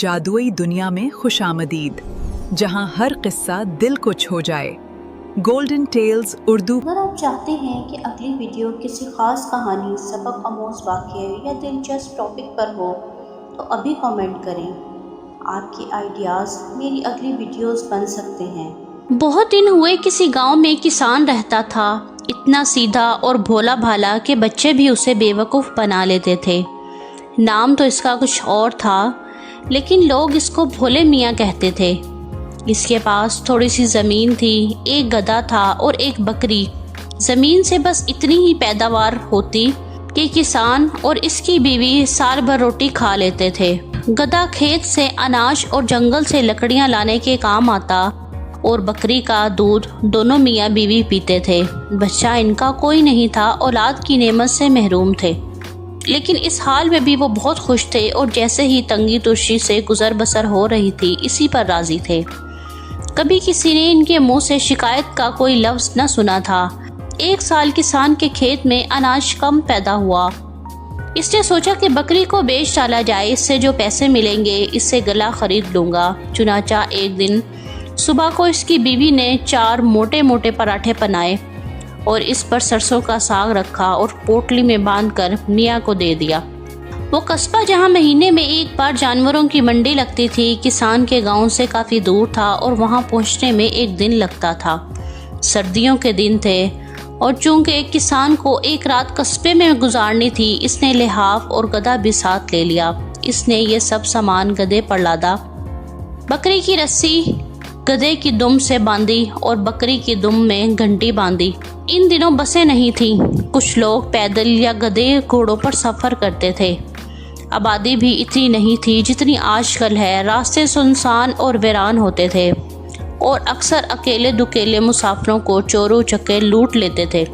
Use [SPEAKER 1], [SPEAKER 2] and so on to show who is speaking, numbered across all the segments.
[SPEAKER 1] जादुई दुनिया में खुशामदीद, जहां हर किस्सा दिल को छू जाए। Golden tales Urdu.
[SPEAKER 2] अगर आप चाहते हैं कि अगली वीडियो किसी ख़ास कहानी, सबक आमोज़ वाक़ये या दिलचस्प टॉपिक पर हो तो अभी कमेंट करें। आपकी आइडियाज़ मेरी अगली वीडियोस बन सकते हैं।
[SPEAKER 3] बहुत दिन हुए किसी गांव में किसान रहता था, इतना सीधा और भोला भाला कि बच्चे भी उसे बेवकूफ़ बना लेते थे। नाम तो इसका कुछ और था, लेकिन लोग इसको भोले मियाँ कहते थे। इसके पास थोड़ी सी ज़मीन थी, एक गधा था और एक बकरी। ज़मीन से बस इतनी ही पैदावार होती कि किसान और इसकी बीवी साल भर रोटी खा लेते थे। गधा खेत से अनाज और जंगल से लकड़ियाँ लाने के काम आता और बकरी का दूध दोनों मियाँ बीवी पीते थे। बच्चा इनका कोई नहीं था, औलाद की नेमत से महरूम थे, लेकिन इस हाल में भी वो बहुत खुश थे और जैसे ही तंगी तुर्शी से गुजर बसर हो रही थी, इसी पर राजी थे। कभी किसी ने इनके मुंह से शिकायत का कोई लफ्ज़ न सुना था। एक साल किसान के खेत में अनाज कम पैदा हुआ। इसने सोचा कि बकरी को बेच डाला जाए, इससे जो पैसे मिलेंगे इससे गला खरीद लूँगा। चुनाचा एक दिन सुबह को इसकी बीवी ने 4 मोटे मोटे पराठे बनाए और इस पर सरसों का साग रखा और पोटली में बांधकर मियाँ को दे दिया। वो कस्बा जहाँ महीने में एक बार जानवरों की मंडी लगती थी, किसान के गांव से काफ़ी दूर था और वहाँ पहुँचने में एक दिन लगता था। सर्दियों के दिन थे और चूंकि किसान को एक रात कस्बे में गुजारनी थी, इसने लिहाफ और गधा भी साथ ले लिया। इसने ये सब सामान गधे पर लादा। बकरी की रस्सी गधे की दुम से बांधी और बकरी की दुम में घंटी बांधी। इन दिनों बसें नहीं थीं। कुछ लोग पैदल या गधे घोड़ों पर सफ़र करते थे। आबादी भी इतनी नहीं थी जितनी आजकल है। रास्ते सुनसान और वीरान होते थे और अक्सर अकेले दुकेले मुसाफिरों को चोरों चक्के लूट लेते थे।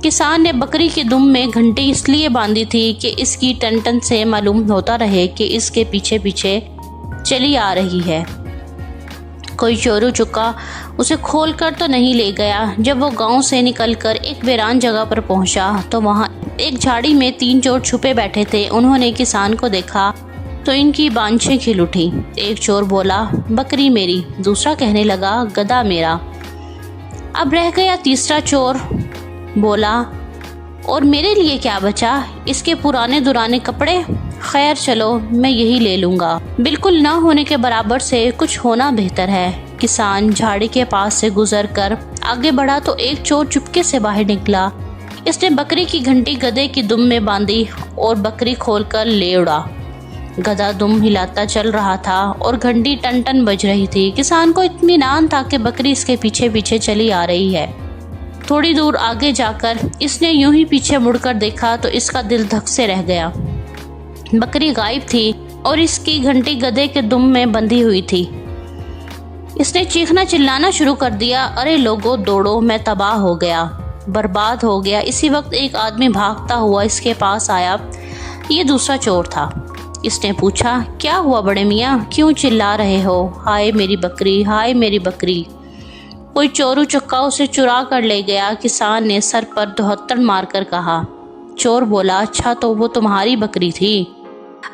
[SPEAKER 3] किसान ने बकरी की दुम में घंटी इसलिए बांधी थी कि इसकी टन टन से मालूम होता रहे कि इसके पीछे पीछे चली आ रही है। कोई चोरू चुक्का उसे खोलकर तो नहीं ले गया। जब वो गांव से निकलकर एक वीरान जगह पर पहुंचा तो वहां एक झाड़ी में 3 चोर छुपे बैठे थे। उन्होंने किसान को देखा तो इनकी बांछें खिल उठी। एक चोर बोला, बकरी मेरी। दूसरा कहने लगा, गधा मेरा। अब रह गया तीसरा चोर, बोला, और मेरे लिए क्या बचा? इसके पुराने दुराने कपड़े। खैर चलो, मैं यही ले लूँगा। बिल्कुल ना होने के बराबर से कुछ होना बेहतर है। किसान झाड़ी के पास से गुजर कर आगे बढ़ा तो एक चोर चुपके से बाहर निकला। इसने बकरी की घंटी गधे की दुम में बांधी और बकरी खोलकर ले उड़ा। गधा दुम हिलाता चल रहा था और घंटी टन टन बज रही थी। किसान को इत्मीनान था कि बकरी इसके पीछे पीछे चली आ रही है। थोड़ी दूर आगे जाकर इसने यूं ही पीछे मुड़कर देखा तो इसका दिल धक से रह गया। बकरी गायब थी और इसकी घंटी गधे के दुम में बंधी हुई थी। इसने चीखना चिल्लाना शुरू कर दिया, अरे लोगों दौड़ो, मैं तबाह हो गया, बर्बाद हो गया। इसी वक्त एक आदमी भागता हुआ इसके पास आया। ये दूसरा चोर था। इसने पूछा, क्या हुआ बड़े मियाँ, क्यों चिल्ला रहे हो? हाय मेरी बकरी, हाय मेरी बकरी। कोई चोरू चक्का उसे चुरा कर ले गया। किसान ने सर पर धोत्तड़ मारकर कहा। चोर बोला, अच्छा तो वो तुम्हारी बकरी थी।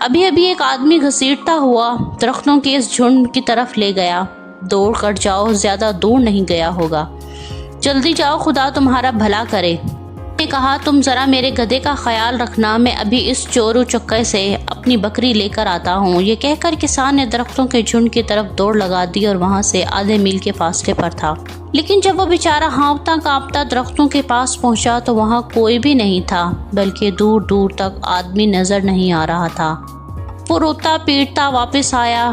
[SPEAKER 3] अभी अभी एक आदमी घसीटता हुआ दरख्तों के इस झुंड की तरफ ले गया। दौड़ कर जाओ, ज्यादा दूर नहीं गया होगा। जल्दी जाओ, खुदा तुम्हारा भला करे। ने कहा, तुम जरा मेरे गधे का ख्याल रखना, मैं अभी इस चोरू चक्के से अपनी बकरी लेकर आता हूँ। ये कहकर किसान ने दरख्तों के झुंड की तरफ दौड़ लगा दी और वहाँ से आधे मील के फासले पर था। लेकिन जब वो बेचारा हाँफता कांपता दरख्तों के पास पहुँचा तो वहाँ कोई भी नहीं था, बल्कि दूर दूर तक आदमी नजर नहीं आ रहा था। वो रोता पीटता वापस आया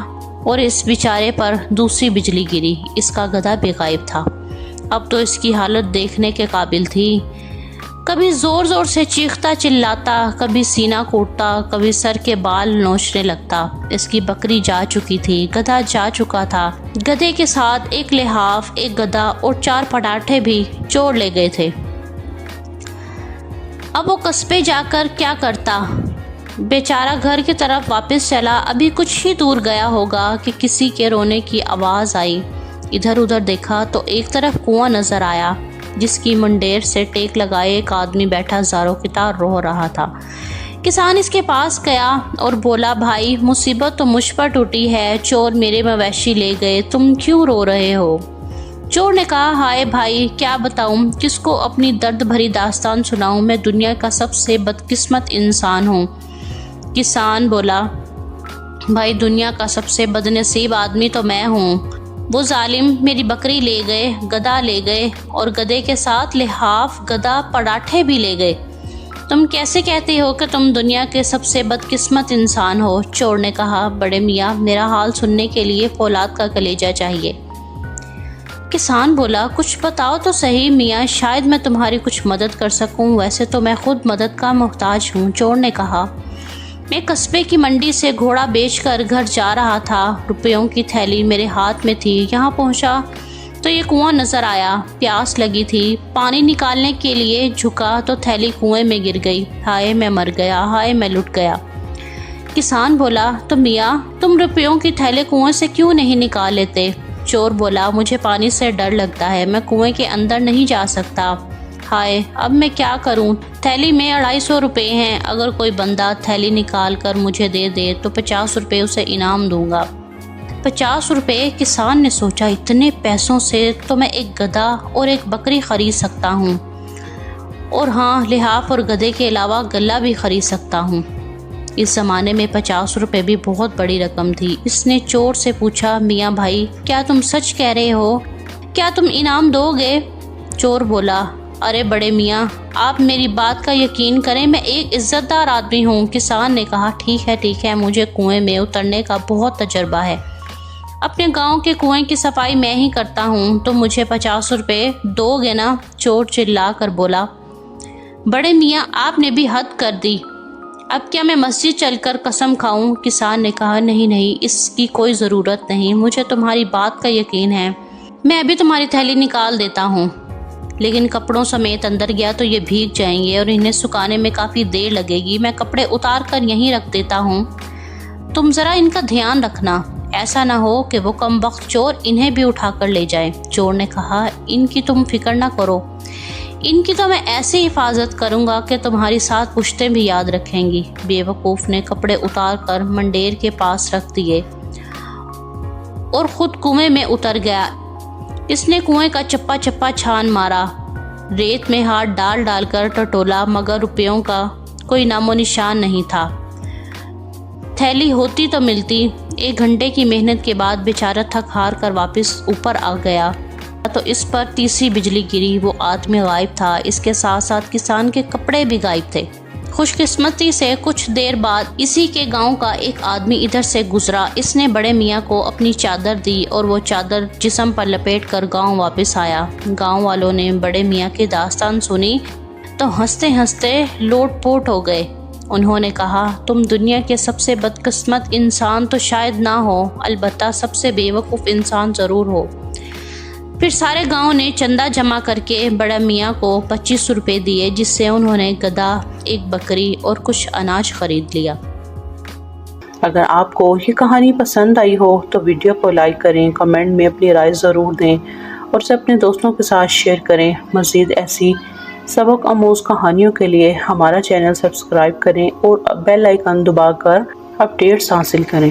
[SPEAKER 3] और इस बेचारे पर दूसरी बिजली गिरी। इसका गधा भी गायब था। अब तो इसकी हालत देखने के काबिल थी। कभी जोर जोर से चीखता चिल्लाता, कभी सीना कूटता, कभी सर के बाल नोचने लगता। इसकी बकरी जा चुकी थी, गधा जा चुका था। गधे के साथ एक लिहाफ, एक गधा और 4 पटाठे भी चोर ले गए थे। अब वो कस्बे जाकर क्या करता? बेचारा घर की तरफ वापस चला। अभी कुछ ही दूर गया होगा कि किसी के रोने की आवाज़ आई। इधर उधर देखा तो एक तरफ कुआं नजर आया, जिसकी मुंडेर से टेक लगाए एक आदमी बैठा ज़ारो कितार रो रहा था। کسان اس کے پاس گیا اور بولا، بھائی مصیبت تو مجھ پر ٹوٹی ہے، چور میرے مویشی لے گئے، تم کیوں رو رہے ہو؟ چور نے کہا، ہائے بھائی، کیا بتاؤں، کس کو اپنی درد بھری داستان سناؤں، میں دنیا کا سب سے بدقسمت انسان ہوں۔ کسان بولا، بھائی دنیا کا سب سے بد نصیب آدمی تو میں ہوں۔ وہ ظالم میری بکری لے گئے، گدھا لے گئے اور گدھے کے ساتھ لحاف، گدھا، پراٹھے بھی لے گئے۔ تم کیسے کہتے ہو کہ تم دنیا کے سب سے بدقسمت انسان ہو؟ چور نے کہا، بڑے میاں میرا حال سننے کے لیے فولاد کا کلیجہ چاہیے۔ کسان بولا، کچھ بتاؤ تو صحیح میاں، شاید میں تمہاری کچھ مدد کر سکوں، ویسے تو میں خود مدد کا محتاج ہوں۔ چور نے کہا، میں قصبے کی منڈی سے گھوڑا بیچ کر گھر جا رہا تھا، روپیوں کی تھیلی میرے ہاتھ میں تھی، یہاں پہنچا تو یہ کنواں نظر آیا، پیاس لگی تھی، پانی نکالنے کے لیے جھکا تو تھیلی کنویں میں گر گئی، ہائے میں مر گیا، ہائے میں لٹ گیا۔ کسان بولا، تو میاں تم روپیوں کی تھیلی کنویں سے کیوں نہیں نکال لیتے؟ چور بولا، مجھے پانی سے ڈر لگتا ہے، میں کنویں کے اندر نہیں جا سکتا، ہائے اب میں کیا کروں، تھیلی میں 250 روپے ہیں، اگر کوئی بندہ تھیلی نکال کر مجھے دے دے تو 50 روپے اسے انعام دوں گا۔ 50 روپے؟ کسان نے سوچا، اتنے پیسوں سے تو میں ایک گدھا اور ایک بکری خرید سکتا ہوں، اور ہاں لحاف اور گدھے کے علاوہ گلہ بھی خرید سکتا ہوں۔ اس زمانے میں 50 روپے بھی بہت بڑی رقم تھی۔ اس نے چور سے پوچھا، میاں بھائی کیا تم سچ کہہ رہے ہو؟ کیا تم انعام دو گے؟ چور بولا، ارے بڑے میاں آپ میری بات کا یقین کریں، میں ایک عزت دار آدمی ہوں۔ کسان نے کہا، ٹھیک ہے، مجھے کنویں میں اترنے کا بہت تجربہ ہے، اپنے گاؤں کے کنویں کی صفائی میں ہی کرتا ہوں، تو مجھے 50 روپے دو گے نا؟ چور چلا کر بولا، بڑے میاں آپ نے بھی حد کر دی، اب کیا میں مسجد چل کر قسم کھاؤں؟ کسان نے کہا، نہیں، اس کی کوئی ضرورت نہیں، مجھے تمہاری بات کا یقین ہے، میں ابھی تمہاری تھیلی نکال دیتا ہوں، لیکن کپڑوں سمیت اندر گیا تو یہ بھیگ جائیں گے اور انہیں سکھانے میں کافی دیر لگے گی، میں کپڑے اتار کر یہیں رکھ دیتا ہوں، تم ذرا ان کا دھیان رکھنا، ایسا نہ ہو کہ وہ کم وقت چور انہیں بھی اٹھا کر لے جائیں۔ چور نے کہا، ان کی تم فکر نہ کرو، ان کی تو میں ایسی حفاظت کروں گا کہ تمہاری 7 پشتیں بھی یاد رکھیں گی۔ بے وقوف نے کپڑے اتار کر منڈیر کے پاس رکھ دیے اور خود کنویں میں اتر گیا۔ اس نے کنویں کا چپا چپا چھان مارا، ریت میں ہاتھ ڈال کر ٹٹولا، مگر روپیوں کا کوئی نام و نشان نہیں تھا۔ تھیلی ہوتی تو ملتی۔ 1 گھنٹے کی محنت کے بعد بیچارہ تھک ہار کر واپس اوپر آ گیا تو اس پر تیسری بجلی گری، وہ آدمی غائب تھا، اس کے ساتھ ساتھ کسان کے کپڑے بھی غائب تھے۔ خوش قسمتی سے کچھ دیر بعد اسی کے گاؤں کا ایک آدمی ادھر سے گزرا، اس نے بڑے میاں کو اپنی چادر دی اور وہ چادر جسم پر لپیٹ کر گاؤں واپس آیا۔ گاؤں والوں نے بڑے میاں کی داستان سنی تو ہنستے ہنستے لوٹ پوٹ ہو گئے۔ انہوں نے کہا، تم دنیا کے سب سے بدقسمت انسان تو شاید نہ ہو، البتہ سب سے بے وقوف انسان ضرور ہو۔ پھر سارے گاؤں نے چندہ جمع کر کے بڑے میاں کو 25 روپے دیے، جس سے انہوں نے گدھا، ایک بکری اور کچھ اناج خرید لیا۔
[SPEAKER 4] اگر آپ کو یہ کہانی پسند آئی ہو تو ویڈیو کو لائک کریں، کمنٹ میں اپنی رائے ضرور دیں اور اسے اپنے دوستوں کے ساتھ شیئر کریں۔ مزید ایسی سبق آموز کہانیوں کے لیے ہمارا چینل سبسکرائب کریں اور بیل آئیکن دبا کر اپڈیٹس حاصل کریں۔